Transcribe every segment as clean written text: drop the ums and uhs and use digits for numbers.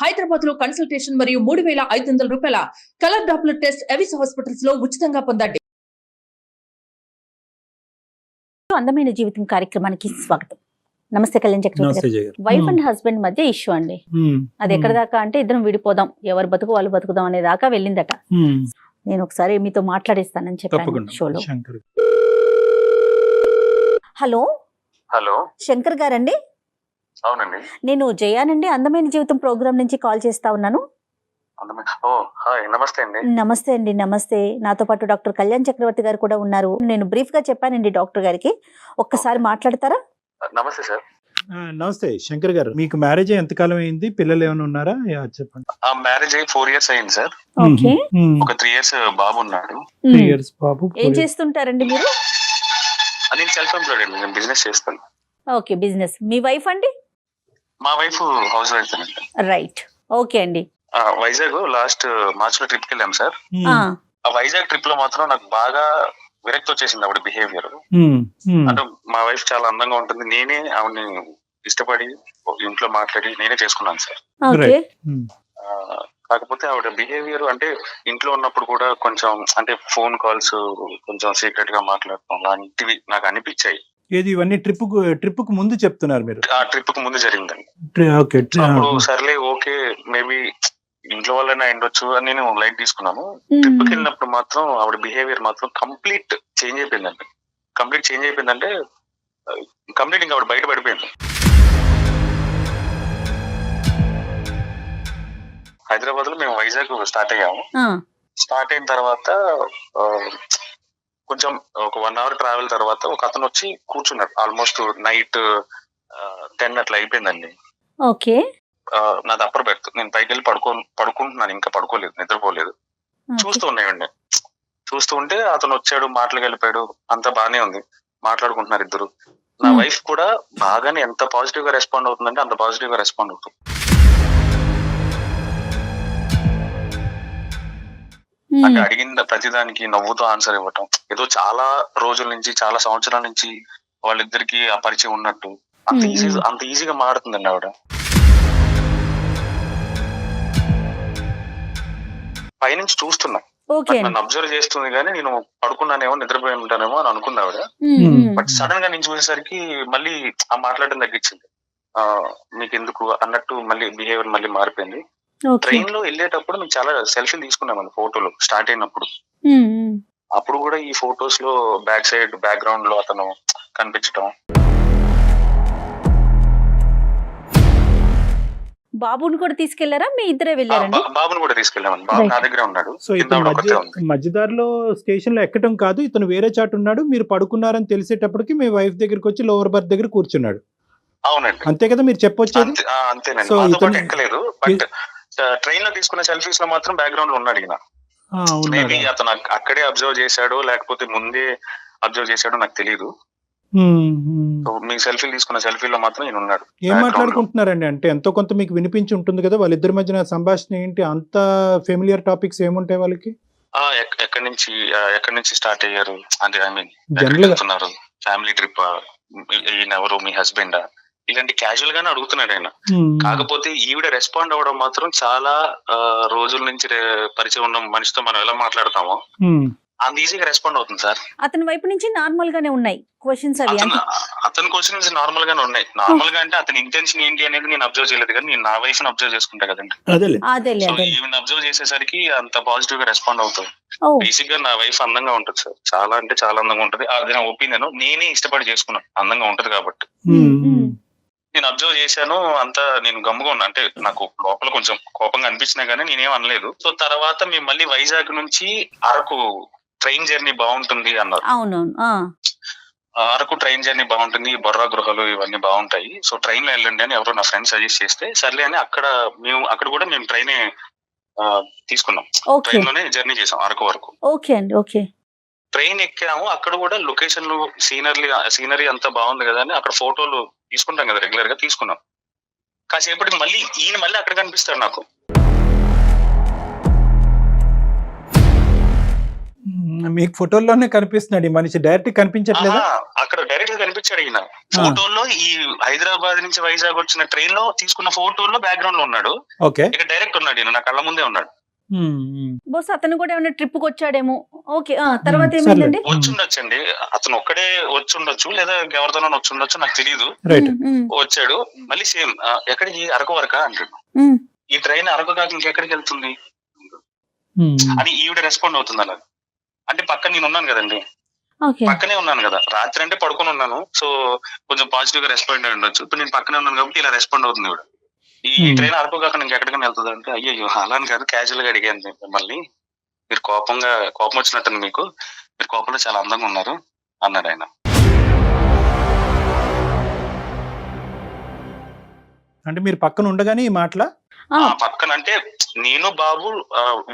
హైదరాబాద్ లో కన్సల్టేషన్ మరియు 3,500 రూపాయల colour Doppler test Avis hospitals లో ఉచితంగా పొందండి. అందమైన జీవితం కార్యక్రమానికి స్వాగతం. నమస్తే కళ్యాణ్ చక్రవర్తి గారు. వైఫ్ అండ్ హస్బెండ్ మధ్య ఇష్యూ అండి. అది ఎక్కడ దాకా అంటే ఇద్దరం విడిపోదాం, ఎవరు బతుకు వాళ్ళు బతుకుదాం అనే దాకా వెళ్ళిందట. నేను ఒకసారి మీతో మాట్లాడేస్తానని చెప్పాను షోలో. హలో హలో శంకర్ గారండి? అవునండి, నేను జయానండి, అందమైన జీవితం ప్రోగ్రామ్ నుంచి కాల్ చేస్తా ఉన్నాను. నమస్తే అండి. నమస్తే అండి. నమస్తే. నాతో పాటు డాక్టర్ కళ్యాణ్ చక్రవర్తి గారు కూడా ఉన్నారు. నేను బ్రీఫ్ గా చెప్పానండి డాక్టర్ గారికి, ఒక్కసారి మాట్లాడతారా? నమస్తే సార్. నమస్తే శంకర్ గారు. మీకు మ్యారేజ్ ఎంతకాలం అయింది? పిల్లలు ఏమైనా ఉన్నారా? చెప్పండి. మ్యారేజ్ అయ్యి 4 years అయింది సార్. ఓకే. ఒక 3 years బాబు ఉన్నాడు. 3 years బాబు. ఏం చేస్తుంటారండి మీరు? నేను సెల్ఫ్ ఎంప్లాయిడ్ అండి, నేను బిజినెస్ చేస్తాను. Okay, business. మీ వైఫ్ అండి? మా వైఫ్ హౌస్ వైఫ్ అండి. రైట్, ఓకే అండి. వైజాగ్ లాస్ట్ మార్చ్ లో ట్రిప్ కి వెళ్ళాం సార్. ఆ వైజాగ్ ట్రిప్ లో మాత్రం నాకు బాగా విరక్తి వచ్చేసింది ఆవిడ బిహేవియర్. అంటే మా వైఫ్ చాలా అందంగా ఉంటుంది, నేనే ఆవిడని ఇష్టపడి ఇంట్లో మాట్లాడి నేనే చేసుకున్నాను సార్. కాకపోతే ఆవిడ బిహేవియర్ అంటే ఇంట్లో ఉన్నప్పుడు కూడా కొంచెం అంటే ఫోన్ కాల్స్ కొంచెం సీక్రెట్ గా మాట్లాడటం లాంటివి నాకు అనిపించాయి. ఏది ఇవన్నీ ట్రిప్ కు ముందు చెప్తున్నారు మీరు? ఆ ట్రిప్ కు ముందు జరిగిందండి. అప్పుడు సర్లే ఓకే మేబీ ఇంట్లో వాళ్ళైనా ఉండొచ్చు అని నేను లైట్ తీసుకున్నాను. ట్రిప్ కి వెళ్ళినప్పుడు మాత్రం ఆవిడ బిహేవియర్ మాత్రం కంప్లీట్ చేంజ్ అయిపోయిందండి. కంప్లీట్ చేంజ్ అయిపోయిందంటే కంప్లీట్ ఇంకా ఆవిడ బయట పడిపోయింది. హైదరాబాద్ లో మేము వైజాగ్ స్టార్ట్ అయ్యాము. స్టార్ట్ అయిన తర్వాత కొంచెం ఒక 1 hour ట్రావెల్ తర్వాత ఒక అతను వచ్చి కూర్చున్నాడు. ఆల్మోస్ట్ నైట్ 10 అట్లా అయిపోయిందండి. ఓకే. నాది అప్పర్ బెర్త్, నేను పైకి వెళ్ళి పడుకుంటున్నాను, ఇంకా పడుకోలేదు, నిద్రపోలేదు. చూస్తూ ఉన్నాయండి. చూస్తూ ఉంటే అతను వచ్చాడు, మాటలు కలిపాడు, అంతా బానే ఉంది, మాట్లాడుకుంటున్నారు ఇద్దరు. నా వైఫ్ కూడా బాగానే ఎంత పాజిటివ్ గా రెస్పాండ్ అవుతుందంటే అంత పాజిటివ్ గా రెస్పాండ్ అవుతుంది. అంటే అడిగిన ప్రతిదానికి నవ్వుతో ఆన్సర్ ఇవ్వటం, ఏదో చాలా రోజుల నుంచి చాలా సంవత్సరాల నుంచి వాళ్ళిద్దరికి ఆ పరిచయం ఉన్నట్టు అంత ఈజీగా మారుతుందండి ఆవిడ. పైనుంచి చూస్తున్నా, నన్ను అబ్జర్వ్ చేస్తుంది కానీ నేను పడుకున్నానేమో నిద్రపోయి ఉంటానేమో అని అనుకున్నా ఆవిడ. బట్ సడన్ గా నేను చూసేసరికి మళ్ళీ ఆ మాట్లాడడం తగ్గించింది. మీకు ఎందుకు అన్నట్టు మళ్ళీ బిహేవియర్ మళ్ళీ మారిపోయింది. ట్రైన్ లో వెళ్ళేటప్పుడు మేము చాలా సెల్ఫీలు తీసుకున్నామండి ఫోటోలు స్టార్ట్ అయినప్పుడు. అప్పుడు కూడా ఈ ఫొటోస్ లో బ్యాక్ సైడ్ బ్యాక్గ్రౌండ్ లో అతను కనిపించడం. బాబుని కూడా తీసుకెళ్లారా? మీ ఇద్దరే వెళ్ళారండి? బాబుని కూడా తీసుకెళ్ళామండి. బాబు నా దగ్గరే ఉన్నాడు. సో మధ్యదారిలో స్టేషన్ లో ఎక్కడం కాదు, ఇతను వేరే చాటు ఉన్నాడు, మీరు పడుకున్నారని తెలిసేటప్పటికి మీ వైఫ్ దగ్గరికి వచ్చి లోవర్ బర్త్ దగ్గర కూర్చున్నాడు. అవునండి, అంతే కదా మీరు చెప్పొచ్చు. అంతేనండి, ఎక్కలేదు. బట్ ట్రైన్ లో తీసుకున్న సెల్ఫీస్ లో మాత్రం బ్యాక్గ్రౌండ్ లో ఉన్నాడు. మేబీ అతను అక్కడే అబ్జర్వ్ చేశాడో లేకపోతే ముందే అబ్జర్వ్ చేశాడో నాకు తెలియదు. మీ సెల్ఫీలు తీసుకున్న సెల్ఫీలో మాత్రం నేను ఉన్నాడు. ఏం మాట్లాడుకుంటున్నారండి? అంటే ఎంతో కొంత మీకు వినిపించి ఉంటుంది కదా, వాళ్ళిద్దరి మధ్యన సంభాషణ ఏంటి? అంత ఫెమిలియర్ టాపిక్స్ ఏముంటాయి వాళ్ళకి? ఎక్కడి నుంచి స్టార్ట్ అయ్యారు అంటే, ఐ మీన్ వెళ్తున్నారు, ఫ్యామిలీ ట్రిప్, ఈయన ఎవరు, మీ హస్బెండ్, ఇలాంటి క్యాజువల్ గానే అడుగుతున్నాడు ఆయన. కాకపోతే ఈవిడ రెస్పాండ్ అవ్వడం మాత్రం చాలా రోజుల నుంచి పరిచయం ఉన్న మనిషితో మనం ఎలా మాట్లాడతామో అంత ఈజీగా రెస్పాండ్ అవుతుంది సార్. అతని వైపు నుంచి నార్మల్ గానే ఉన్నాయి క్వశ్చన్స్. అతని క్వశ్చన్స్ నార్మల్ గానే ఉన్నాయి. నార్మల్ గా అంటే అతని ఇంటెన్షన్ ఏంటి అనేది నేను అబ్జర్వ్ చేయలేదు, కానీ నేను నా వైఫ్ ని అబ్జర్వ్ చేసుకుంటా కదండి. సో ఈవెన్ అబ్జర్వ్ చేసేసరికి అంత పాజిటివ్ గా రెస్పాండ్ అవుతుంది. బేసిక్ గా నా వైఫ్ అందంగా ఉంటుంది సార్, చాలా అంటే చాలా అందంగా ఉంటది. అది నా ఒపీనియన్, నేనే ఇష్టపడి చేసుకున్నాను, అందంగా ఉంటది కాబట్టి. నేను అబ్జర్వ్ చేశాను, అంతా నేను గమ్ముగా ఉన్నా. అంటే నాకు లోపల కొంచెం కోపంగా అనిపించినా గానీ నేనేం అనలేదు. సో తర్వాత మేము మళ్ళీ వైజాగ్ నుంచి అరకు ట్రైన్ జర్నీ బాగుంటుంది అన్నారు. అవునవును, అరకు ట్రైన్ జర్నీ బాగుంటుంది, బొర్రా గృహలు ఇవన్నీ బాగుంటాయి, సో ట్రైన్ లో వెళ్ళండి అని ఎవరో నా ఫ్రెండ్ సజెస్ట్ చేస్తే సర్లే అని అక్కడ కూడా మేము ట్రైన్ తీసుకున్నాం. ట్రైన్ లోనే జర్నీ చేసాం అరకు వరకు. ఓకే అండి, ఓకే. ట్రైన్ ఎక్కాము, అక్కడ కూడా లొకేషన్లు సీనరీ అంతా బాగుంది కదా అని అక్కడ ఫోటోలు తీసుకుంటాం కదా, రెగ్యులర్ గా తీసుకున్నాం. కాసేపటికి మళ్ళీ ఈయన మళ్ళీ అక్కడ కనిపిస్తాడు నాకు. మీకు ఫోటోల్లోనే కనిపిస్తున్నాడు ఈ మనిషి, డైరెక్ట్ కనిపించట్లేదా? అక్కడ డైరెక్ట్ గా కనిపించాడు ఈయన ఫోటోల్లో. ఈ హైదరాబాద్ నుంచి వైజాగ్ వచ్చిన ట్రైన్ లో తీసుకున్న ఫోటోల్లో బ్యాక్గ్రౌండ్ లో ఉన్నాడు. ఓకే, ఇక డైరెక్ట్ ఉన్నాడు ఈయన, నా కళ్ళ ముందే ఉన్నాడు. బహుశా అతను కూడా ఏమైనా ట్రిప్ కి వచ్చాడేమో. ఓకే, తర్వాత ఏమైందండి? వచ్చుండొచ్చండి, అతను ఒక్కడే వచ్చుండొచ్చు లేదా ఎవరితోనో వచ్చుండొచ్చు, నాకు తెలియదు. వచ్చాడు మళ్ళీ సేమ్ ఎక్కడికి, అరకు వరకా అంటాడు. ఈ ట్రైన్ అరకు కాక ఇంకెక్కడికి వెళ్తుంది అని ఈవిడ రెస్పాండ్ అవుతుంది అలా. అంటే పక్కన నేను ఉన్నాను కదండి, పక్కనే ఉన్నాను కదా, రాత్రి అంటే పడుకొని ఉన్నాను, సో కొంచెం పాజిటివ్ గా రెస్పాండ్ అయి ఉండొచ్చు. ఇప్పుడు నేను పక్కనే ఉన్నాను కాబట్టి ఇలా రెస్పాండ్ అవుతుంది ఈవిడ. ఈ ట్రైన్ అరకు కాక ఇంకెక్కడికైనా వెళ్తుంది అంటే, అయ్యో అలా అని కాదు, క్యాజువల్ గా అడిగాను మిమ్మల్ని, మీరు కోపం వచ్చినట్టుంది మీకు, మీరు కోపంలో చాలా అందంగా ఉన్నారు అన్నాడు ఆయన. అంటే మీరు పక్కన ఉండగానే ఈ మాటల పక్కన అంటే నేను బాబు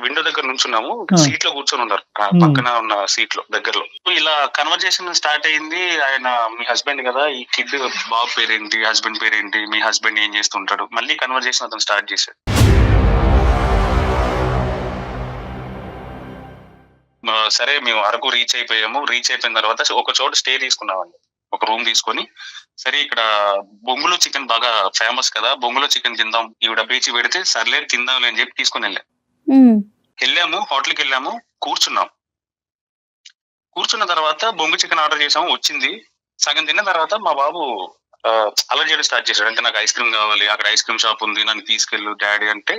విండో దగ్గర నుంచున్నాము, సీట్ లో కూర్చొని ఉన్నారు పక్కన ఉన్న సీట్ లో దగ్గరలో. ఇలా కన్వర్జేషన్ స్టార్ట్ అయింది. ఆయన మీ హస్బెండ్ కదా, ఈ కిడ్ బాబు పేరేంటి, హస్బెండ్ పేరేంటి, మీ హస్బెండ్ ఏం చేస్తుంటాడు, మళ్ళీ కన్వర్జేషన్ అతను స్టార్ట్ చేశాడు. సరే మేము అరకు రీచ్ అయిపోయాము. రీచ్ అయిపోయిన తర్వాత ఒక చోట స్టే తీసుకున్నామండి, ఒక రూమ్ తీసుకొని. సరే ఇక్కడ బొంగులో చికెన్ బాగా ఫేమస్ కదా, బొంగులో చికెన్ తిందాం, ఈవిడ పేచి పెడితే సర్లే తిందాంలే అని చెప్పి తీసుకుని వెళ్ళాము. హోటల్కి వెళ్ళాము, కూర్చున్న తర్వాత బొంగు చికెన్ ఆర్డర్ చేసాము, వచ్చింది. సగం తిన్న తర్వాత మా బాబు అలర్ట్ చేయడం స్టార్ట్ చేశాడు. అంటే నాకు ఐస్ క్రీమ్ కావాలి, అక్కడ ఐస్ క్రీమ్ షాప్ ఉంది, నన్ను తీసుకెళ్ళు డాడీ అంటే.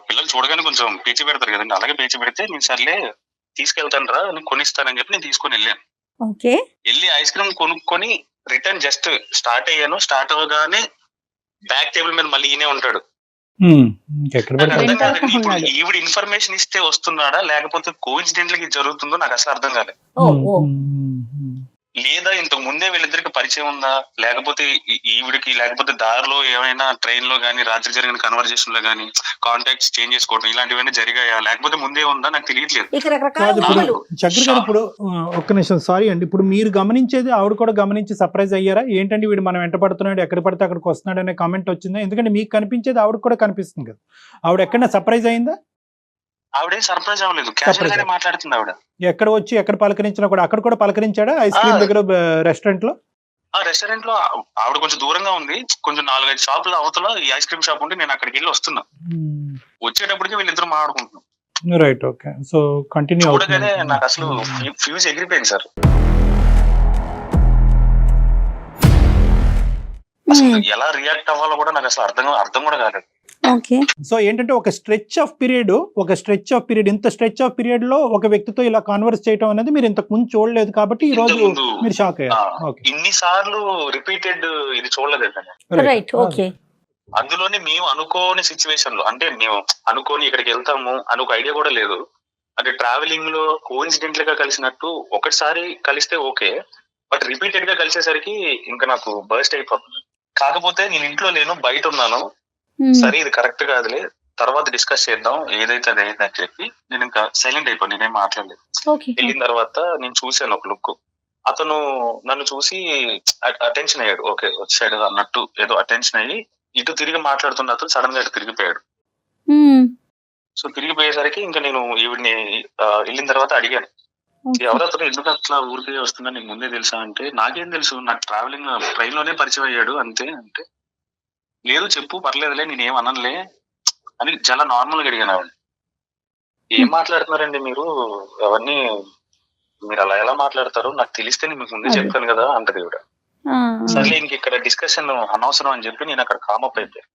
పిల్లలు చూడగానే కొంచెం పేచి పెడతారు కదండి, అలాగే పేచి పెడితే నేను సర్లే తీసుకెళ్తాను రా, నేను కొనిస్తానని చెప్పి నేను తీసుకొని వెళ్ళాను. వెళ్ళి ఐస్ క్రీమ్ కొనుక్కొని రిటర్న్ జస్ట్ స్టార్ట్ అయ్యాను. స్టార్ట్ అవ్వగానే బ్యాక్ టేబుల్ మీద మళ్ళీ ఈయనే ఉంటాడు. ఈవిడ ఇన్ఫర్మేషన్ ఇస్తే వస్తున్నాడా లేకపోతే కోఇన్సిడెంట్లీ ఇది జరుగుతుందో నాకు అసలు అర్థం కాలేదు. లేదా ఇంతకు ముందే వీళ్ళిద్దరికి పరిచయం ఉందా, లేకపోతే ఈవిడికి, లేకపోతే దారిలో ఏమైనా ట్రైన్ లో గానీ రాత్రి జరిగిన కన్వర్జేషన్ లో గానీ కాంటాక్ట్స్ చేంజ్ చేసుకోవడం ఇలాంటివన్నీ జరిగాయా, లేకపోతే ముందే ఉందా నాకు తెలియట్లేదు. ఇప్పుడు ఒక్క నిమిషం, సారీ అండి, ఇప్పుడు మీరు గమనించేది ఆవిడ కూడా గమనించి సర్ప్రైజ్ అయ్యారా ఏంటండి, వీడు మనం వెంట పడుతున్నాడు, ఎక్కడ పడితే అక్కడికి వస్తున్నాడు అనే కామెంట్ వచ్చిందా? ఎందుకంటే మీకు కనిపించేది ఆవిడ కూడా కనిపిస్తుంది కదా, ఆవిడ ఎక్కడైనా సర్ప్రైజ్ అయిందా? ఆవిడే సర్ప్రైజ్ అవ్వలేదు, క్యాజువల్ గానే మాట్లాడుతుంది ఆవిడ. ఎక్కడ వచ్చి ఎక్కడ పలకరించినా కూడా అక్కడ కూడా పలకరించాడా? ఐస్ క్రీమ్ దగ్గర, రెస్టారెంట్ లో? రెస్టారెంట్ లో ఆవిడ కొంచెం దూరంగా ఉంది, కొంచెం 4-5 షాపుల అవతల ఈ ఐస్ క్రీమ్ షాప్ ఉంటే నేను అక్కడికి వెళ్ళి వస్తున్నా. వచ్చేటప్పటికి వీళ్ళిద్దరు మాట్లాడుకుంటున్నాం. Right, okay. సో కంటిన్యూ చూడగానే నాకు అసలు ఫ్యూజ్ ఎగిరిపోయింది సార్. అసలు ఎలా రియాక్ట్ అవ్వాలో కూడా నాకు అసలు అర్థం కూడా కాలేదు. సో ఏంటంటే ఒక స్ట్రెచ్ ఆఫ్ పీరియడ్, ఇంత స్ట్రెచ్ ఆఫ్ పీరియడ్ లో ఒక వ్యక్తితో ఇలా కాన్వర్స్ చేయడం అనేది మీరు ఇంతకు ముందు చూడలేదు కాబట్టి ఈ రోజు మీరు షాక్ అయ్యారు. ఇన్ని సార్లు రిపీటెడ్ ఇది చూడలేదు. అందులోనే మేము అనుకోని సిచ్యువేషన్ లో, అంటే మేము అనుకోని ఇక్కడికి వెళ్తాము అని ఒక ఐడియా కూడా లేదు. అంటే ట్రావెలింగ్ లో కోఇన్సిడెంటల్ గా కలిసినట్టు ఒకటిసారి కలిస్తే ఓకే, బట్ రిపీటెడ్ గా కలిసేసరికి ఇంకా నాకు బర్స్ట్ అయిపోతుంది. కాకపోతే నేను ఇంట్లో లేను, బయట ఉన్నాను. సరే ఇది కరెక్ట్ కాదులే, తర్వాత డిస్కస్ చేద్దాం, ఏదైతే అది అయిందని చెప్పి నేను ఇంకా సైలెంట్ అయిపోయి నేనేం మాట్లాడలేదు. వెళ్ళిన తర్వాత నేను చూశాను ఒక లుక్, అతను నన్ను చూసి అటెన్షన్ అయ్యాడు, ఓకే వచ్చాడు అన్నట్టు ఏదో అటెన్షన్ అయ్యి ఇటు తిరిగి మాట్లాడుతున్న అతను సడన్ గా ఇటు తిరిగిపోయాడు. సో తిరిగిపోయేసరికి ఇంకా నేను ఈవిడ్ని వెళ్ళిన తర్వాత అడిగాను, ఎవరతను, ఎందుకు అట్లా ఊరికే వస్తున్నా, నీకు ముందే తెలుసా అంటే, నాకేం తెలుసు, నాకు ట్రావెలింగ్ ట్రైన్ లోనే పరిచయం అయ్యాడు అంతే అంటే, లేదు చెప్పు పర్లేదులే నేనేం అనలే అని చాలా నార్మల్ గా అడిగాను ఆవిడ. ఏం మాట్లాడుతున్నారండి మీరు, అవన్నీ మీరు అలా ఎలా మాట్లాడతారు, నాకు తెలిస్తే మీకు ముందే చెప్తాను కదా అంటది ఈవిడ. సర్లే ఇంక ఇక్కడ డిస్కషన్ అనవసరం అని చెప్పి నేను అక్కడ కామప్ అయిపోయాను.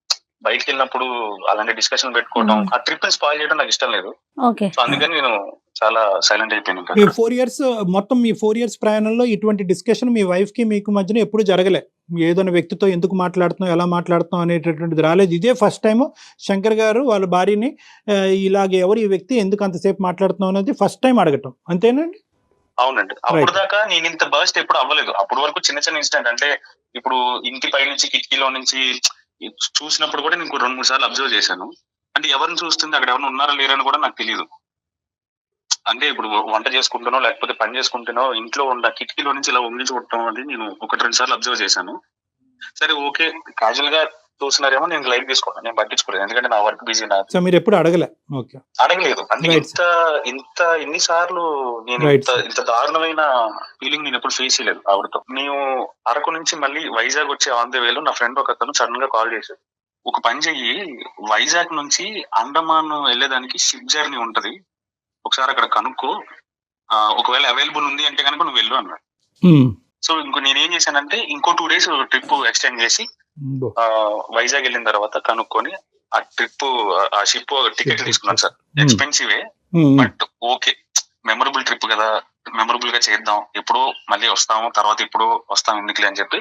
బయటకు వెళ్ళినప్పుడు అలాంటి డిస్కషన్ పెట్టుకోవడం, ఆ ట్రిప్ ని స్పాయిల్ చేయడం నాకు ఇష్టం లేదు. సో అందుకని నేను చాలా సైలెంట్ అయిపోయాను. ఈ 4 years మొత్తం మీ 4 years ప్రయాణంలో ఇటువంటి డిస్కషన్ మీ వైఫ్ కి మీకు మధ్యన ఎప్పుడు జరగలే? ఏదైనా వ్యక్తితో ఎందుకు మాట్లాడుతున్నావు, ఎలా మాట్లాడుతున్నావు అనేటటువంటిది రాలేదు. ఇదే ఫస్ట్ టైం శంకర్ గారు వాళ్ళ భార్యని ఇలాగే ఎవరు ఈ వ్యక్తి ఎందుకు అంతసేపు మాట్లాడుతున్నావు అనేది ఫస్ట్ టైం అడగటం, అంతేనండి? అవునండి, అప్పుడు దాకా నేను ఇంత బర్స్ట్ ఎప్పుడు అవ్వలేదు. అప్పటి వరకు చిన్న చిన్న ఇన్సిడెంట్, అంటే ఇప్పుడు ఇంటి పై నుంచి కిటికీలో నుంచి చూసినప్పుడు కూడా నేను 2-3 సార్లు అబ్జర్వ్ చేశాను. అంటే ఎవరిని చూస్తుంది, అక్కడ ఎవరైనా ఉన్నారా లేరని కూడా నాకు తెలియదు. అంటే ఇప్పుడు వంట చేసుకుంటానో లేకపోతే పని చేసుకుంటానో ఇంట్లో ఉన్న కిటికీలో నుంచి ఇలా వంగి చూడటం అది నేను 1-2 సార్లు అబ్జర్వ్ చేశాను. సరే ఓకే, క్యాజువల్ గా చూసినారేమో నేను లైట్ తీసుకున్నాను, నేను పట్టించుకోలేదు, ఎందుకంటే నా వర్క్ బిజీ. సో మీరు ఎప్పుడు అడగలే? ఓకే, అడగలేదు. అంటే ఇన్నిసార్లు నేను ఇంత దారుణమైన ఫీలింగ్ నేను ఎప్పుడు ఫేస్ చేయలేదు ఆవిడతో. మేము అరకు నుంచి మళ్ళీ వైజాగ్ వచ్చే ఆన్ ద వేలో నా ఫ్రెండ్ ఒక అతను సడన్ గా కాల్ చేశాడు, ఒక పని చెయ్యి, వైజాగ్ నుంచి అండమాన్ వెళ్ళేదానికి షిప్ జర్నీ ఉంటది, ఒకసారి అక్కడ కనుక్కో, ఒకవేళ అవైలబుల్ ఉంది అంటే కనుక నువ్వు వెళ్ళు అన్నాడు. సో నేనేం చేశానంటే ఇంకో 2 days ట్రిప్ ఎక్స్టెండ్ చేసి వైజాగ్ వెళ్ళిన తర్వాత కనుక్కొని ఆ ట్రిప్, ఆ షిప్ టికెట్ తీసుకున్నాను సార్. ఎక్స్పెన్సివే, బట్ ఓకే, మెమరబుల్ ట్రిప్ కదా, మెమరబుల్ గా చేద్దాం, ఎప్పుడో మళ్ళీ వస్తాము, తర్వాత ఇప్పుడు వస్తాం ఎందుకులే అని చెప్పి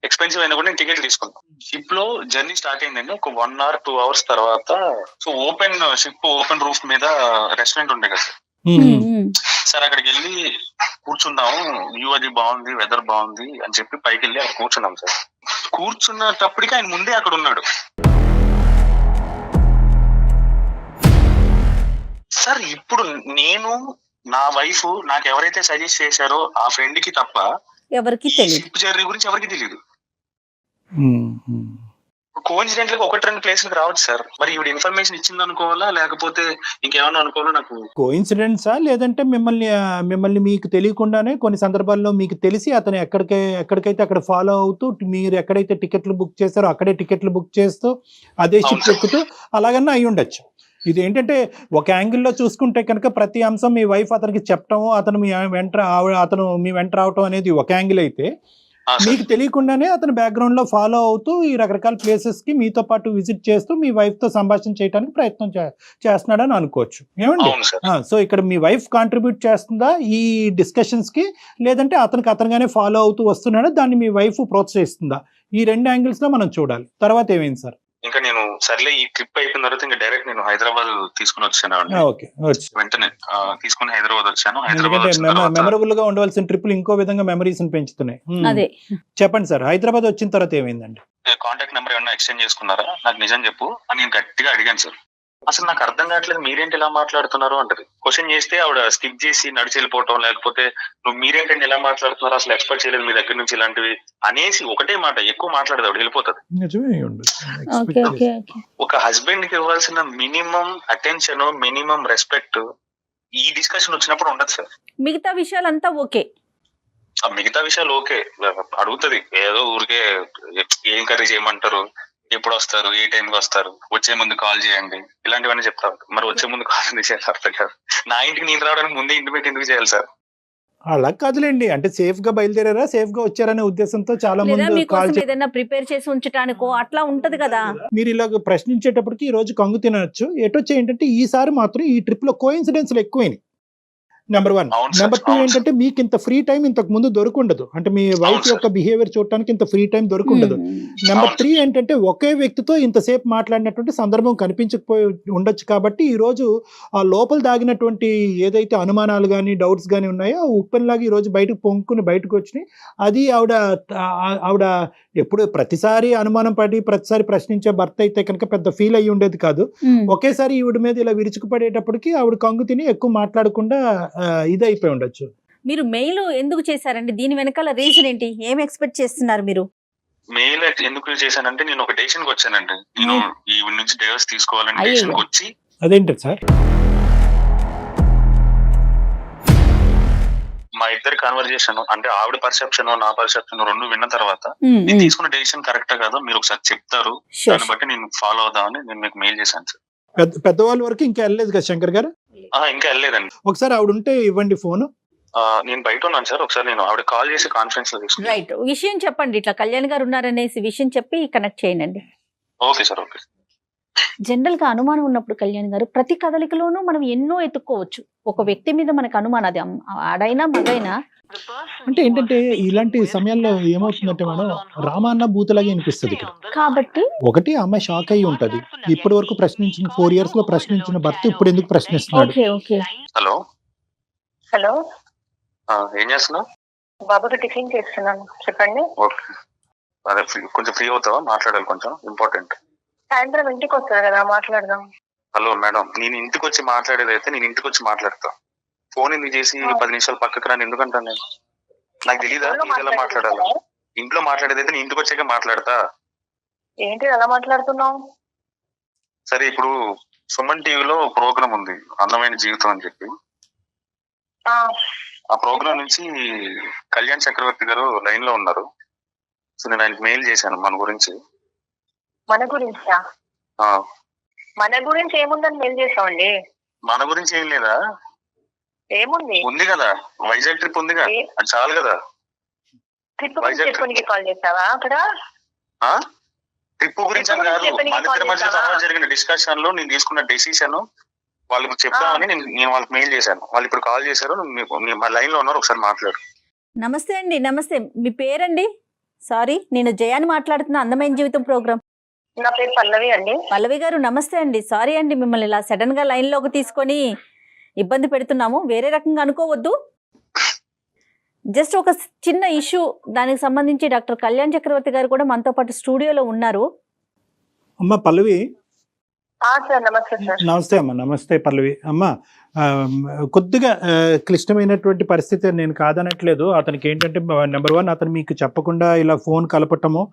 ఎక్స్పెన్సివ్ అయినా కూడా నేను టికెట్ తీసుకున్నాను. షిప్ లో జర్నీ స్టార్ట్ అయిందండి ఒక 1 or 2 hours తర్వాత. సో షిప్ ఓపెన్ రూఫ్ మీద రెస్టారెంట్ ఉండే కదా సార్, అక్కడికి వెళ్ళి కూర్చున్నాము, వ్యూ అది బాగుంది, వెదర్ బాగుంది అని చెప్పి పైకి వెళ్ళి అక్కడ కూర్చున్నాం సార్. కూర్చున్నప్పటికీ ఆయన ముందే అక్కడ ఉన్నాడు సార్. ఇప్పుడు నేను, నా వైఫ్, నాకు ఎవరైతే సజెస్ట్ చేశారో ఆ ఫ్రెండ్ కి తప్ప ఎవరికి షిప్ జర్నీ గురించి ఎవరికి తెలియదు. కోఇన్సిడెంట్ గా 1-2 ప్లేస్లకు రావచ్చు సార్. మరి ఈవిడ ఇన్ఫర్మేషన్ ఇచ్చింది అనుకోవాలా లేకపోతే ఇంకేమన్నా అనుకోవాలా? నాకు కోఇన్సిడెన్సా, లేదంటే మిమ్మల్ని మీకు తెలియకుండానే కొన్ని సందర్భాల్లో మీకు తెలిసి అతను ఎక్కడికైతే అక్కడ ఫాలో అవుతూ, మీరు ఎక్కడైతే టికెట్లు బుక్ చేస్తారో అక్కడే టికెట్లు బుక్ చేస్తూ అదే షిప్ ఎక్కుతూ అలాగన్నా అయి ఉండొచ్చు. ఇది ఏంటంటే ఒక యాంగిల్లో చూసుకుంటే కనుక ప్రతి అంశం మీ వైఫ్ అతనికి చెప్పటము, అతను మీ వెంట రావటం అనేది ఒక యాంగిల్ అయితే, మీకు తెలియకుండానే అతను బ్యాక్గ్రౌండ్ లో ఫాలో అవుతూ ఈ రకరకాల ప్లేసెస్ కి మీతో పాటు విజిట్ చేస్తూ మీ వైఫ్ తో సంభాషణ చేయడానికి ప్రయత్నం చేస్తున్నాడని అనుకోవచ్చు. ఏమండి? సో ఇక్కడ మీ వైఫ్ కాంట్రిబ్యూట్ చేస్తుందా ఈ డిస్కషన్స్ కి, లేదంటే అతనుగానే ఫాలో అవుతూ వస్తున్నాడా, దాన్ని మీ వైఫ్ ప్రోత్సహిస్తుందా? ఈ 2 angles లో మనం చూడాలి. తర్వాత ఏమైంది సార్? ఇంకా నేను సర్లే ఈ ట్రిప్ అయిపోయిన తర్వాత ఇంకా డైరెక్ట్ నేను హైదరాబాద్ తీసుకుని వచ్చాను. వెంటనే తీసుకుని హైదరాబాద్ వచ్చాను. మెమరబుల్ గా ఉండవలసిన ట్రిప్లు ఇంకో విధంగా మెమరీస్ పెంచుతున్నాయి. చెప్పండి సార్, హైదరాబాద్ వచ్చిన తర్వాత ఏమైందండి? కాంటాక్ట్ నెంబర్ ఏమన్నా ఎక్స్చేంజ్ చేసుకున్నారా, నాకు నిజం చెప్పు అని నేను గట్టిగా అడిగాను సార్. అసలు నాకు అర్థం కావట్లేదు, మీరేంటి ఇలా మాట్లాడుతున్నారు అంటది. క్వశ్చన్ చేస్తే ఆవిడ స్కిప్ చేసి నడిచి వెళ్ళిపోవటం, లేకపోతే నువ్వు మీరేంటండి ఇలా మాట్లాడుతున్నారు, అసలు ఎక్స్పెక్ట్ చేయలేదు మీ దగ్గర నుంచి ఇలాంటివి అనేసి ఒకటే మాట ఎక్కువ మాట్లాడదు ఆవిడ, వెళ్ళిపోతుంది. ఒక హస్బెండ్ కి ఇవ్వాల్సిన మినిమం అటెన్షన్, మినిమం రెస్పెక్ట్ ఈ డిస్కషన్ వచ్చినప్పుడు ఉండదు సార్. మిగతా విషయాలంతా ఓకే, మిగతా విషయాలు ఓకే, అడుగుతుంది ఏదో ఊరికే ఏం కర్రీ చేయమంటారు, ఎప్పుడు వస్తారు, ఏ టైంకి వస్తారు, వచ్చే ముందు కాల్ చేయండి, ఇలాంటివన్నీ చెప్తా ఉంటారు. మరి వచ్చే ముందు కాల్ ఎందుకు చేయాలి అర్థం కాదు. నా ఇంటికి నేను రావడానికి ముందే ఇంటిమేట్ ఎందుకు చేయాలి సార్? అలా కాదులేండి, అంటే సేఫ్ గా బయలుదేరారా, సేఫ్ గా వచ్చారనే ఉద్దేశంతో చాలా మంది ఏదైనా ప్రిపేర్ చేసి ఉంచడానికో అట్లా ఉంటది కదా. మీరు ఇలా ప్రశ్నించేటప్పటికి ఈ రోజు కంగు తినచ్చు. ఎటొచ్చి ఏంటంటే ఈసారి మాత్రం ఈ ట్రిప్ లో కోఇన్సిడెన్స్లు ఎక్కువైనాయి. నెంబర్ 1. నెంబర్ 2 ఏంటంటే మీకు ఇంత ఫ్రీ టైం ఇంతకు ముందు దొరుకుండదు, అంటే మీ వైఫ్ యొక్క బిహేవియర్ చూడటానికి ఇంత ఫ్రీ టైం దొరుకుండదు. నెంబర్ 3 ఏంటంటే ఒకే వ్యక్తితో ఇంతసేపు మాట్లాడినటువంటి సందర్భం కనిపించకపోయి ఉండొచ్చు. కాబట్టి ఈ రోజు ఆ లోపల దాగినటువంటి ఏదైతే అనుమానాలు కానీ డౌట్స్ కానీ ఉన్నాయో ఆ ఉప్పెనలాగా ఈ రోజు బయటకు వచ్చినాయి. అది ఆవిడ ఎప్పుడు ప్రతిసారి అనుమానం పడి ప్రతిసారి ప్రశ్నించే భర్త అయితే కనుక పెద్ద ఫీల్ అయ్యి ఉండేది కాదు. ఒకేసారి ఈవిడ మీద ఇలా విరుచుకుపడేటప్పటికి ఆవిడ కంగు తిని ఎక్కువ మాట్లాడకుండా ఇది అయిపోయి ఉండొచ్చు. మీరు మెయిల్ ఎందుకు చేశారండి? దీని వెనకాల రీజన్ ఏంటి? ఏం ఎక్స్పెక్ట్ చేస్తున్నారు మీరు? మెయిల్ ఎందుకు చేశానంటే నేను ఒక డెసిషన్ కి వచ్చానండి. నేను ఈ నుంచి డైవర్స్ తీసుకోవాలని డెసిషన్ కి వచ్చి. అదేంటి సార్? మా ఇద్దరి కన్వర్జేషన్ అంటే ఆవిడ పర్సెప్షన్ నా పర్సెప్షన్ రెండు విన్న తర్వాత నేను తీసుకున్న డెసిషన్ కరెక్టా కాదో మీరు ఒకసారి చెప్తారు, దాన్ని బట్టి నేను ఫాలో అవుదామని నేను మీకు మెయిల్ చేశాను సార్. పెద్దవాళ్ళ వరకు ఇంకా వెళ్ళలేదు కదా శంకర్ గారు? ఇంకా వెళ్ళలేదండి. ఒకసారి ఆవిడ ఉంటే ఇవ్వండి ఫోన్. నేను బయట ఉన్నాను సార్, ఒకసారి నేను ఆవిడ కాల్ చేసి కాన్ఫరెన్స్ లో తీసుకున్నాను. రైట్, విషయం చెప్పండి, ఇట్లా కళ్యాణ్ గారు ఉన్నారనేసి విషయం చెప్పి కనెక్ట్ చేయండి. Okay sir, okay. జనరల్ గా అనుమానం ఉన్నప్పుడు కళ్యాణ్ గారు ప్రతి కదలికలోనూ మనం ఎన్నో ఎత్తుక్కోవచ్చు. ఒక వ్యక్తి మీద మనకు అనుమానం, అది ఆడైనా మగైనా. అంటే ఏంటంటే ఇలాంటి సమయాల్లో ఏమవుతుందంటే మేడం, రామాన్న భూతలాగే అనిపిస్తుంది. కాబట్టి ఒకటి అమ్మాయి షాక్ అయ్యి ఉంటది, ఇప్పటి వరకు ప్రశ్నించిన 4 years లో ప్రశ్నించిన భర్త ఇప్పుడు ఎందుకు ప్రశ్నిస్తున్నాడు. హలో హలో, ఏం చేస్తున్నావు? బాబుకి టిఫిన్ చేస్తున్నాను, చెప్పండి. ఓకే, అదే కొంచెం ఫ్రీ అవుతావా? మాట్లాడాలి, కొంచెం ఇంపార్టెంట్. సాయంత్రం ఇంటికి వస్తారు కదా, మాట్లాడదాం. హలో మేడం, నేను ఇంటికి వచ్చి మాట్లాడేది అయితే నేను ఇంటికి వచ్చి మాట్లాడతా. ఫోన్ ఎందుకు చేసి 10 నిమిషాలు పక్కకు రాని ఎందుకంటాను నేను? నాకు తెలీదా ఎలా మాట్లాడాలి? ఇంట్లో మాట్లాడేది అయితే నేను ఇంటికి వచ్చాక మాట్లాడతా. ఏంటి ఎలా మాట్లాడుతున్నావు? సరే ఇప్పుడు సుమన్ టీవీలో ప్రోగ్రామ్ ఉంది అందమైన జీవితం అని చెప్పి. ఆ ప్రోగ్రామ్ నుంచి కళ్యాణ్ చక్రవర్తి గారు లైన్ లో ఉన్నారు. సో నేను ఆయనకి మెయిల్ చేశాను మన గురించి. మన గురించా? మన గురించి ఏముందని మెయిల్ చేసామండి. మన గురించి ఏం లేదా? ఏముంది? ఉంది కదా, వైజాగ్ ట్రిప్ ఉంది కదా, అది చాలు కదా. ట్రిప్ గురించి కాల్ చేసావా? అక్కడ ట్రిప్ గురించి అని కాదు, మన ఇద్దరి మధ్య తర్వాత జరిగిన డిస్కషన్ లో నేను తీసుకున్న డెసిషన్ వాళ్ళకి చెప్తామని నేను వాళ్ళకి మెయిల్ చేశాను. వాళ్ళు ఇప్పుడు కాల్ చేశారు, మా లైన్ లో ఉన్నారు, ఒకసారి మాట్లాడు. నమస్తే అండి. నమస్తే, మీ పేరండి? సారీ, నేను జయాని మాట్లాడుతున్నా, అందమైన జీవితం ప్రోగ్రామ్. నా పేరు పల్లవి అండి. పల్లవి గారు నమస్తే అండి. సారీ అండి, మిమ్మల్ని ఇలా సడన్ గా లైన్ లోకి తీసుకొని ఇబ్బంది పెడుతున్నాము, వేరే రకంగా అనుకోవద్దు. జస్ట్ ఒక చిన్న ఇష్యూ, దానికి సంబంధించి డాక్టర్ కళ్యాణ్ చక్రవర్తి గారు కూడా మనతో పాటు స్టూడియోలో ఉన్నారు. అమ్మ పల్లవి. సార్ నమస్తే సార్. నమస్తే అమ్మ. నమస్తే పల్లవి. అమ్మ కొద్దిగా క్లిష్టమైనటువంటి పరిస్థితి, నేను కాదనట్లేదు. అతనికి ఏంటంటే నెంబర్ 1 అతను మీకు చెప్పకుండా ఇలా ఫోన్ కలపటము,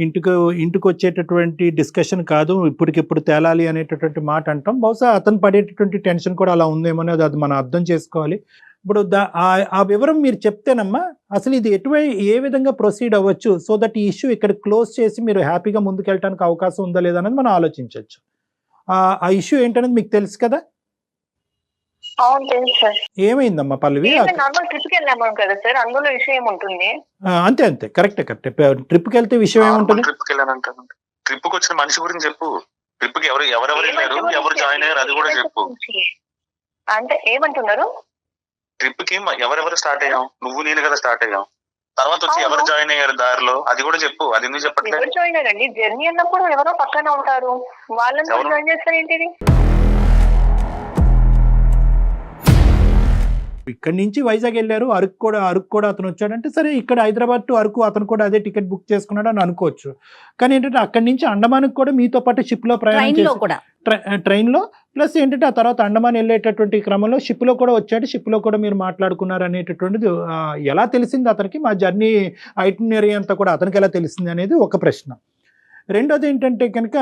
ఇంటికి వచ్చేటటువంటి డిస్కషన్ కాదు, ఇప్పటికిప్పుడు తేలాలి అనేటటువంటి మాట అంటాం. బహుశా అతను పడేటటువంటి టెన్షన్ కూడా అలా ఉందేమో, అది మనం అర్థం చేసుకోవాలి. ఇప్పుడు ఆ వివరం మీరు చెప్తేనమ్మా అసలు ఇది ఏ విధంగా ప్రొసీడ్ అవ్వచ్చు, సో దట్ ఈ ఇష్యూ ఇక్కడ క్లోజ్ చేసి మీరు హ్యాపీగా ముందుకెళ్ళడానికి అవకాశం ఉందా లేదా అనేది మనం ఆలోచించవచ్చు. ఆ ఇష్యూ ఏంటనేది మీకు తెలుసు కదా? అవును తెలుసు సార్. ఏమైందమ్మా పల్లవి? నార్మల్ ట్రిప్ కి వెళ్ళాము కదా సార్, అందులో విషయం ఉంటుంది. అంతే కరెక్ట్. ట్రిప్ కి వెళ్తే విషయం ఏముంటుంది? ట్రిప్ కి వచ్చిన మనిషి గురించి చెప్పు. ట్రిప్ కి ఎవరెవరు వెళ్ళారు, ఎవరు జాయిన్ అయ్యారు, అది కూడా చెప్పు. అంటే ఏమంటున్నారు? ట్రిప్ కి ఎవరెవరు స్టార్ట్ అయ్యాం, నువ్వు నేను కదా స్టార్ట్ అయ్యాం, తర్వాత వచ్చి ఎవరు జాయిన్ అయ్యారు దారిలో, అది కూడా చెప్పు. అది ఎందుకు చెప్పట్లేదు? ఎవరు జాయిన్ అయ్యారండి? జర్నీ అన్నప్పుడు ఎవరో పక్కన ఉంటారు, వాళ్ళని జాయిన్ చేస్తారు ఏంటిది? ఇక్కడి నుంచి వైజాగ్ వెళ్ళారు, అరకు కూడా అతను వచ్చాడంటే సరే, ఇక్కడ హైదరాబాద్ టు అరకు అతను కూడా అదే టికెట్ బుక్ చేసుకున్నాడు అని అనుకోవచ్చు. కానీ ఏంటంటే అక్కడి నుంచి అండమాన్కి కూడా మీతో పాటు షిప్ లో ప్రయాణం చేసి, ట్రైన్ లో ప్లస్ ఏంటంటే ఆ తర్వాత అండమాన్ వెళ్ళేటటువంటి క్రమంలో షిప్ లో కూడా వచ్చాడు, షిప్ లో కూడా మీరు మాట్లాడుకున్నారు అనేటటువంటిది ఎలా తెలిసింది అతనికి? మా జర్నీ ఐటినరీ అంతా కూడా అతనికి ఎలా తెలిసింది అనేది ఒక ప్రశ్న. రెండోది ఏంటంటే కనుక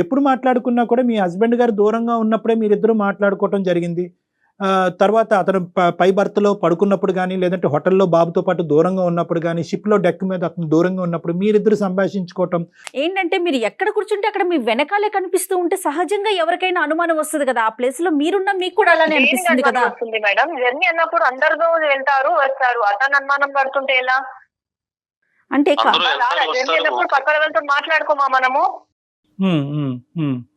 ఎప్పుడు మాట్లాడుకున్నా కూడా మీ హస్బెండ్ గారు దూరంగా ఉన్నప్పుడే మీరిద్దరూ మాట్లాడుకోవటం జరిగింది. తర్వాత అతను పై బర్త్లో పడుకున్నప్పుడు కానీ, లేదంటే హోటల్లో బాబుతో పాటు దూరంగా ఉన్నప్పుడు కానీ, షిప్లో డెక్ మీద అతను దూరంగా ఉన్నప్పుడు మీరిద్దరు సంభాషించుకోవటం ఏంటంటే, మీరు ఎక్కడ కూర్చుంటే అక్కడ మీ వెనకాలే కనిపిస్తూ ఉంటే సహజంగా ఎవరికైనా అనుమానం వస్తుంది కదా. ఆ ప్లేస్ లో మీరున్న మీకు కూడా అలానే అనిపిస్తుంది కదా. మేడం జర్నీ అన్నప్పుడు అందరితో వెళ్తారు వస్తారు, అతను అనుమానం పడుతుంటే ఎలా? అంటే జర్నీ అన్నప్పుడు పక్కన వెళ్తూ మాట్లాడుకోమా మనము.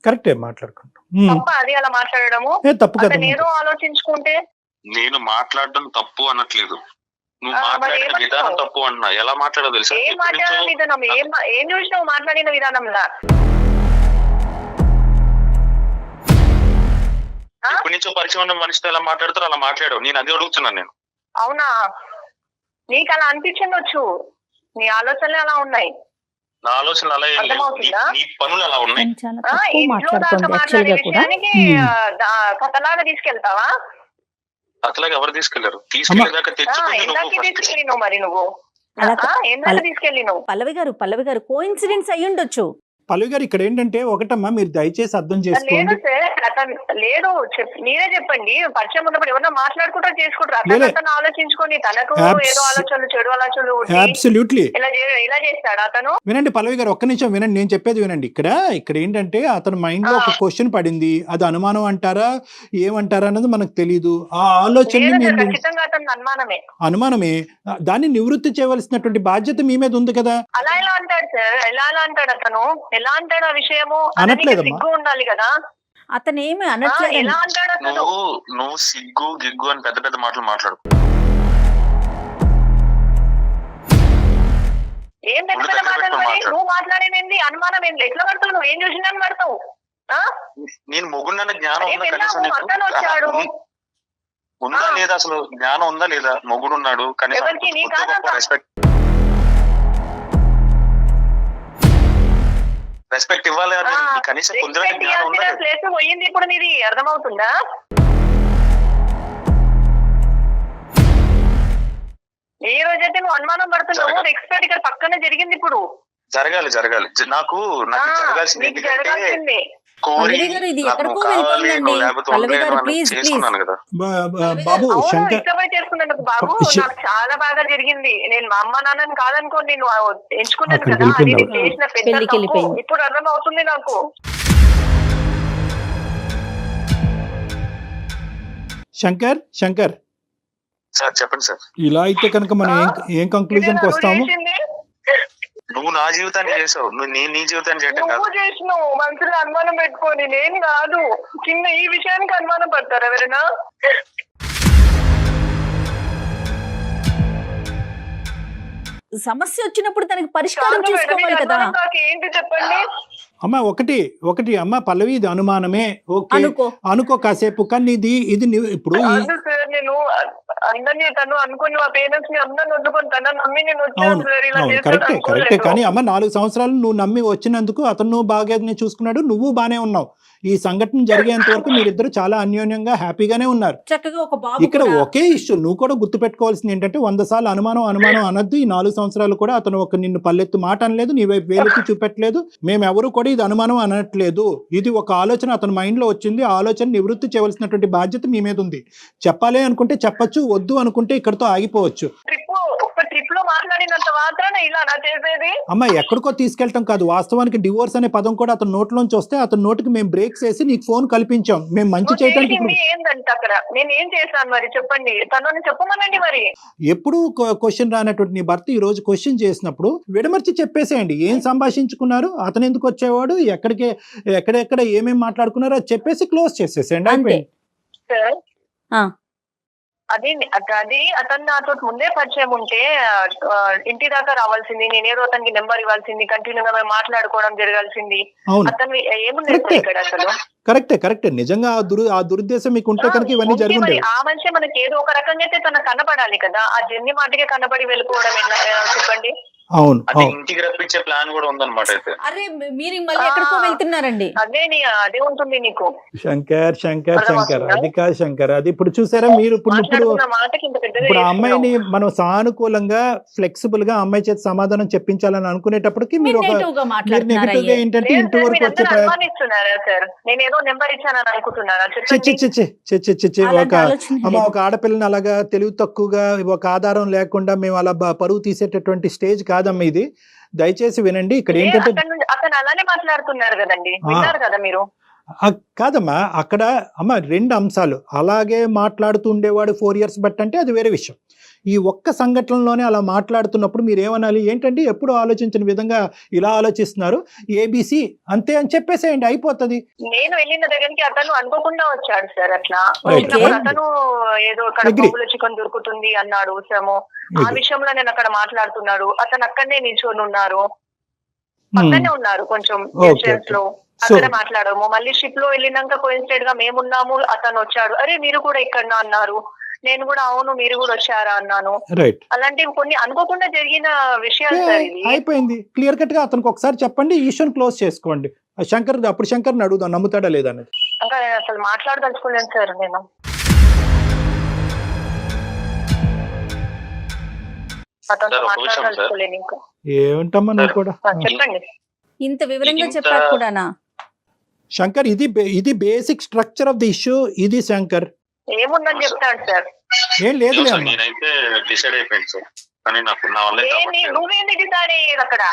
కరెక్టే మాట్లాడుకుంటాం. తప్ప అది అలా మాట్లాడము తప్పు కదా. నేను ఆలోచించుకుంటే నేను మాట్లాడడం తప్పు అనట్లేదు, నువ్వు మాట్లాడిన విధానం తప్పు అన్నా. ఎలా మాట్లాడో తెలుసా? ఏం మాట్లాడిన విధానం? ఏం చూసినావు మాట్లాడిన విధానంలా? ఎప్పటి నుంచో పరిచయం ఉన్న మనిషితో ఎలా మాట్లాడుతారో అలా మాట్లాడావు. నేను అది అడుగుతున్నాను. నేను అవునా? నీకు అలా అనిపించవచ్చు, నీ ఆలోచనలు అలా ఉన్నాయి. నా ఆలోచనలు అలా నీ పనులు అలా ఉన్నాయి. ఇంట్లో దాకా మాట్లాడే విషయానికి కథలాగా తీసుకెళ్తావా? కథలాగా ఎవరు తీసుకెళ్లారు? తీసుకెళ్ళేదాకా తీసుకెళ్ళి నువ్వు, మరి నువ్వు ఏం తీసుకెళ్ళి నువ్వు? పల్లవి గారు కోఇన్సిడెన్స్ అయ్యి ఉండొచ్చు. పల్లవి గారు ఇక్కడ ఏంటంటే ఒకటమ్మా, మీరు దయచేసి అర్థం చేసుకోండి. లేదు మీరే చెప్పండి. పరిచయం ఉన్నప్పుడు ఎవరన్నా మాట్లాడుకుంటా చేసుకుంటారు, అతను ఆలోచించుకొని తనకు ఏదో ఆలోచనలు చెడు ఆలోచనలు ఇలా చేస్తాడు అతను. వినండి పల్లవి గారు, ఒక్క నిమిషం వినండి, నేను చెప్పేది వినండి. ఇక్కడ ఏంటంటే అతని మైండ్ లో ఒక క్వశ్చన్ పడింది, అది అనుమానం అంటారా ఏమంటారా అన్నది మనకు తెలియదు. ఆ ఆలోచన అనుమానమే, దాన్ని నివృత్తి చేయవలసినటువంటి బాధ్యత మీ మీద ఉంది కదా. అలా ఎలా అంటాడు సార్? ఎలా అంటాడు అతను? ఎలా అంటాడు ఆ విషయము? సిగ్గు ఉండాలి కదా. అతను ఏమి అనట్లేదు. ఎలా అంటాడు అతను? నువ్వు సిగ్గు గిగ్గు అని పెద్ద పెద్ద మాటలు మాట్లాడు. ఏం పెద్ద పెద్ద మాటలు? నువ్వు మాట్లాడేది అనుమానం ఏంటి? ఎట్లా పడతావు? నువ్వు ఏం చూసినా పడతావు? నేను మొగుండన్న జ్ఞానం అతను వచ్చాడు ఉందా లేదా? అసలు జ్ఞానం ఉందా లేదా? మొగుడు ఉన్నాడు, రెస్పెక్ట్ ఇవ్వాలి. కనీసం ప్లేస్ పోయింది ఇప్పుడు, నీది అర్థమవుతుందా? ఈ రోజైతే నువ్వు అనుమానం పడుతున్నావు, ఎక్స్పర్ట్ ఇక్కడ పక్కనే జరిగింది ఇప్పుడు. జరగాలి నాకు జరగాల్సింది నీకు ఏంటంటే జరగాల్సిందే. కోరి పల్లవి గారు ఇది నాకు ఎక్కడికో కావాలి వెళ్ళిపోతుందండి. లేకపోతే పల్లవి గారు ఉండలేను అని ప్లీజ్ చేసుకున్నాను కదా. బాబు అవును, శంకర్ ఇష్టమై చేసుకున్నాను బాబు. నాకు చాలా బాగా జరిగింది. నేను మా అమ్మ నాన్నని కాదనుకోండి, నేను ఎంచుకున్నాను అక్కడికి కదా, అది వెళ్ళిపోయింది నేను చేసిన పెద్ద పెళ్ళికి తప్పు. వెళ్ళిపోయింది. ఇప్పుడు అర్థం అవుతుంది నాకు. శంకర్ సార్ చెప్పండి సార్. ఇలా అయితే కనుక మనం ఏం కంక్లూజన్ కి ఇదేనా వస్తాము? నువ్వు చేసింది? నువ్వు నా జీవితాన్ని చేసావు, నేను నీ జీవితాన్ని చేయటం కాదు. నువ్వు చేసినావు మనసులో అనుమానం పెట్టుకొని, నేను కాదు. చిన్న ఈ విషయానికి అనుమానం పడతారు ఎవరైనా? సమస్య వచ్చినప్పుడు దానికి పరిష్కారం చూసుకోవాలి కదా. నాకు ఏంటి చెప్పండి. అమ్మ ఒకటి అమ్మ పల్లవి, ఇది అనుమానమే, ఓకే అనుకో కాసేపు, కానీ ఇది ఇప్పుడు కాదు సార్, నేను అందరినీ తను అనుకుని మా పేరెంట్స్ ని అందరిని వద్దుకొని తన నమ్మి నేను వచ్చాను సార్. ఇలా అవును చేస్తాను కరెక్టే అనుకోలేదు. కానీ అమ్మ 4 సంవత్సరాలు నువ్వు నమ్మి వచ్చినందుకు అతను బాగా చూసుకున్నాడు, నువ్వు బానే ఉన్నావు. ఈ సంఘటన జరిగేంత వరకు మీరిద్దరు చాలా అన్యోన్యంగా హ్యాపీగానే ఉన్నారు. చక్కగా ఒక బాబు ఇక్కడ ఒకే ఇష్యూ నువ్వు కూడా గుర్తుపెట్టుకోవాల్సింది ఏంటంటే 100 సార్లు అనుమానం అనద్దు. ఈ 4 సంవత్సరాలు కూడా అతను నిన్ను పల్లెత్తు మాట అనలేదు, నీ వైపు వేలెత్తి చూపెట్టలేదు. మేమెవరు కూడా ఇది అనుమానం అనట్లేదు. ఇది ఒక ఆలోచన అతని మైండ్ లో వచ్చింది. ఆ ఆలోచన నివృత్తి చేయవలసినటువంటి బాధ్యత మీ మీద ఉంది. చెప్పాలి అనుకుంటే చెప్పొచ్చు, వద్దు అనుకుంటే ఇక్కడతో ఆగిపోవచ్చు. ట్రిప్ లో మాట్లాడినంత మాత్రాన ఇలా నా చేసేది? అమ్మ ఎక్కడికో తీసుకెళ్ళటం కాదు, వాస్తవానికి డివోర్స్ అనే పదం కూడా అతని నోట్లోంచి వస్తే అతని నోటికి మేము బ్రేక్స్ వేసి నీకు ఫోన్ కల్పించాం. మేము మంచి చేయడానికి ఏంటంటే అక్కడ నేను ఏం చేశాను మరి చెప్పండి, తనని చెప్పమనండి. మరి ఎప్పుడు క్వశ్చన్ రానటువంటి నీ భర్త ఈ రోజు క్వశ్చన్ చేసినప్పుడు విడమర్చి చెప్పేసేయండి. ఏం సంభాషించుకున్నారు, అతను ఎందుకు వచ్చేవాడు, ఎక్కడెక్కడ ఏమేమి మాట్లాడుకున్నారో అది చెప్పేసి క్లోజ్ చేసేసేయండి, అయిపోయింది. అది అతను నాతో ముందే పరిచయం ఉంటే ఇంటి దాకా రావాల్సింది, నేనేదో అతనికి నెంబర్ ఇవ్వాల్సింది, కంటిన్యూగా మేము మాట్లాడుకోవడం జరగాల్సింది. అతను ఏముంది ఇక్కడ అసలు? కరెక్టే నిజంగా ఆ దురుద్దేశం మీకు ఉంటే కనుక ఇవన్నీ జరుగుతాయి. ఆ మనిషి మనకి ఏదో ఒక రకంగా అయితే తనకు కనపడాలి కదా. ఆ జర్నీ మాటకే కనపడి వెళ్ళిపోవడం చెప్పండి. అవును, ఇంటికి రప్పించే ప్లాన్ కూడా ఉందన్నమాట. అయితే అరే మీరు మళ్ళీ ఎక్కడికో వెళ్తున్నారండి. అదే ఉంటుంది నీకు. శంకర్ అది కాదు శంకర్, అది ఇప్పుడు చూసారా మీరు ఇప్పుడు ఆ అమ్మాయిని మనం సానుకూలంగా ఫ్లెక్సిబుల్ గా అమ్మాయి చేతి సమాధానం చెప్పించాలని అనుకునేటప్పటికి మీరు నెగిటివ్ గా ఏంటంటే ఇంటి వరకు వచ్చే నేనేదో నెంబర్ ఇచ్చానని అనుకుంటున్నారా? ఒక ఆడపిల్లని అలాగా తెలివి తక్కువగా ఒక ఆధారం లేకుండా మేము అలా పరువు తీసేటటువంటి స్టేజ్ కాదమ్మా ఇది. దయచేసి వినండి. ఇక్కడ ఏంటంటే అతను అలానే మాట్లాడుతున్నారు కదండి, విన్నారు కదా మీరు? కాదమ్మా, అక్కడ అమ్మ 2 అంశాలు. అలాగే మాట్లాడుతూ ఉండేవాడు 4 years బట్ అంటే అది వేరే విషయం. ఈ ఒక్క సంఘటనలోనే అలా మాట్లాడుతున్నప్పుడు మీరు ఏమనాలి, ఏంటంటే ఎప్పుడు ఆలోచించిన విధంగా ఇలా ఆలోచిస్తున్నారు, ఏబిసి అంతే అని చెప్పేసేయండి, అయిపోతుంది. నేను వెళ్ళిన దగ్గరికి అతను అనుకోకుండా వచ్చాడు సార్. అట్లా అతను ఏదో అక్కడ బొబ్బుల చికెన్ దొరుకుతుంది అన్నాడు. ఆ విషయంలో నేను అక్కడ మాట్లాడుతున్నాడు. అతను అక్కడనే నిల్చొని ఉన్నారు, పక్కనే ఉన్నారు కొంచెం డిస్టెన్స్ లో. అక్కడ మాట్లాడము. మళ్ళీ షిప్ లో వెళ్ళినాక కోయిన్సిడెంట్ గా మేమున్నాము, అతను వచ్చాడు. అరే మీరు కూడా ఇక్కడ అన్నారు. నేను కూడా అవును మీరు కూడా వచ్చారా అన్నాను. అలాంటివి కొన్ని అనుకోకుండా జరిగిన విషయాలు సార్. ఇది అయిపోయింది. క్లియర్ కట్ గా అతనికి ఒకసారి చెప్పండి, ఈశ్వర్ క్లోజ్ చేసుకోండి. అప్పుడు శంకర్ అడుగుదాం నమ్ముతాడా లేదా అనేది. ఇంకా అసలు మాట్లాడదలుచుకోలేను సార్ నేను. ఏమంటమ్మా నువ్వు కూడా చెప్పండి. ఇంత వివరంగా చెప్పారు కూడానా శంకర్? ఇది basic structure of the issue. ఇది శంకర్ ఏముందని చెప్తాడు సార్. ఏం లేదు, నేనైతే డిసైడ్ అయిపోయింది సార్. కానీ నాకు నా వల్ల నువ్వేంది డిసైడ్ అయ్యేది అక్కడ?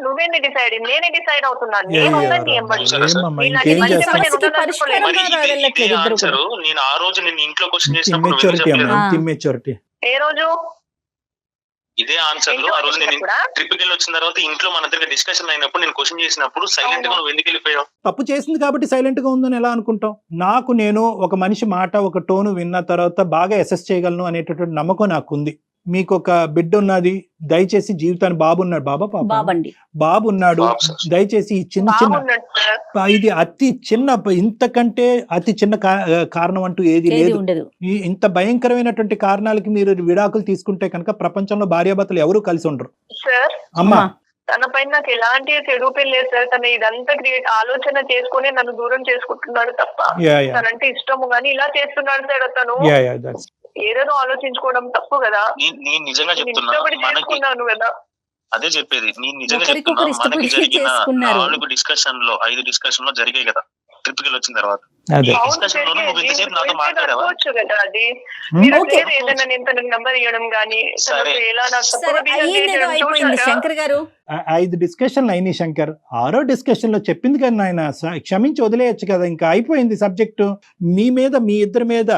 నువ్వేంది డిసైడ్? నేనే డిసైడ్ అవుతున్నాను. నేను ఆ రోజు నేను ఇంట్లో క్వశ్చన్ చేసినప్పుడు ఏ రోజు ఇదే ఆన్సర్ లో ఆ రోజు నేను ట్రిప్ కి వెళ్ళి వచ్చిన తర్వాత ఇంట్లో మన దగ్గర డిస్కషన్ అయినప్పుడు నేను క్వశ్చన్ చేసినప్పుడు సైలెంట్ గా నువ్వు ఎందుకు వెళ్ళిపోయావు? తప్పు చేసింది కాబట్టి సైలెంట్ గా ఉందని ఎలా అనుకుంటాం? నేను ఒక మనిషి మాట ఒక టోను విన్న తర్వాత బాగా అసెస్ చేయగలను అనేటటువంటి నమ్మకం నాకు ఉంది. మీకు ఒక బిడ్డ ఉన్నది, దయచేసి జీవితాన్ని బాబు ఉన్నాడు, బాబు ఉన్నాడు, దయచేసి ఈ చిన్న ఇది అతి చిన్న, ఇంతకంటే అతి చిన్న కారణం అంటూ ఏది లేదు. ఇంత భయంకరమైనటువంటి కారణాలకి మీరు విడాకులు తీసుకుంటే కనుక ప్రపంచంలో భార్యాభర్తలు ఎవరు కలిసి ఉండరు. అమ్మా తన పైన నాకు ఎలాంటి చెడు పేరు లేదు సార్. తను ఇదంతా ఆలోచన చేసుకుని నన్ను దూరం చేసుకుంటున్నాడు తప్ప తనంటే ఇష్టము గానీ ఇలా చేస్తున్నాడు సార్. అతను ఏదేదో ఆలోచించుకోవడం తప్పు కదా. నేను నిజంగా చెప్తున్నాను కదా. అదే చెప్పేది, నేను నిజంగా ఒకరికొకరు చెప్తున్నా. మనకి ఇష్టపడి జరిగిన చేసుకున్నారు. 4 డిస్కషన్ లో 5 డిస్కషన్ లో జరిగాయి కదా ట్రిప్ కి వచ్చిన తర్వాత. అదే అవును discussion లోనే నువ్వు ఇంతసేపు నాతో మాట్లాడావా? అనుకోవచ్చు కదా అది. మీరు Okay. అట్లా ఏదైనా నేను తనకు నంబర్ ఇవ్వడం గానీ సరే. తనతో ఎలా నాకు సరే తప్పుగా బిహేవ్ అయ్యిందేదో చేయడం అయిపోయింది చూసారా? శంకర్ గారు. 5 డిస్కషన్లు అయినాయి శంకర్. 6వ డిస్కషన్ లో చెప్పింది కదా ఆయన, క్షమించి వదిలేయచ్చు కదా, ఇంకా అయిపోయింది సబ్జెక్టు. మీ మీద, మీ ఇద్దరి మీద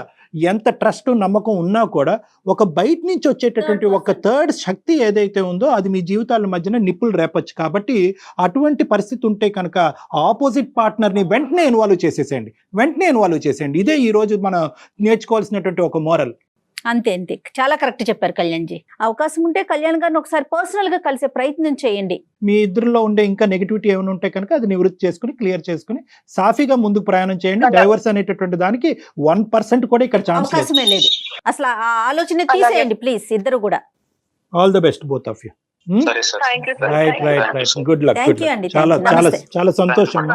ఎంత ట్రస్ట్ నమ్మకం ఉన్నా కూడా ఒక బయట నుంచి వచ్చేటటువంటి ఒక థర్డ్ శక్తి ఏదైతే ఉందో అది మీ జీవితాల మధ్యన నిప్పులు రేపచ్చు. కాబట్టి అటువంటి పరిస్థితి ఉంటే కనుక ఆపోజిట్ పార్ట్నర్ని వెంటనే ఇన్వాల్వ్ చేసేయండి. ఇదే ఈ రోజు మనం నేర్చుకోవాల్సినటువంటి ఒక మోరల్. అంతే అంతే, చాలా కరెక్ట్ చెప్పారు కళ్యాణ్ జీ. అవకాశం ఉంటే కళ్యాణ్ గారిని ఒకసారి పర్సనల్ గా కలిసే ప్రయత్నం చేయండి. మీ ఇద్దరిలో ఉండే ఇంకా నెగిటివిటీ ఏమైనా ఉంటే కనుక అది నివృత్తి చేసుకుని క్లియర్ చేసుకుని సాఫీగా ముందుకు ప్రయాణం చేయండి. డైవర్స్ అనేటటువంటి దానికి 1% కూడా ఇక్కడ ఛాన్స్ లేదు. అవకాశమే లేదు అసలు. ఆ ఆలోచన తీసేయండి ప్లీజ్ ఇద్దరు కూడా. All the best both of you. సరే sir. Thank you sir. Right. Good luck. Thank you అండి. చాలా Thank you. చాలా నమస్తే. చాలా సంతోషం.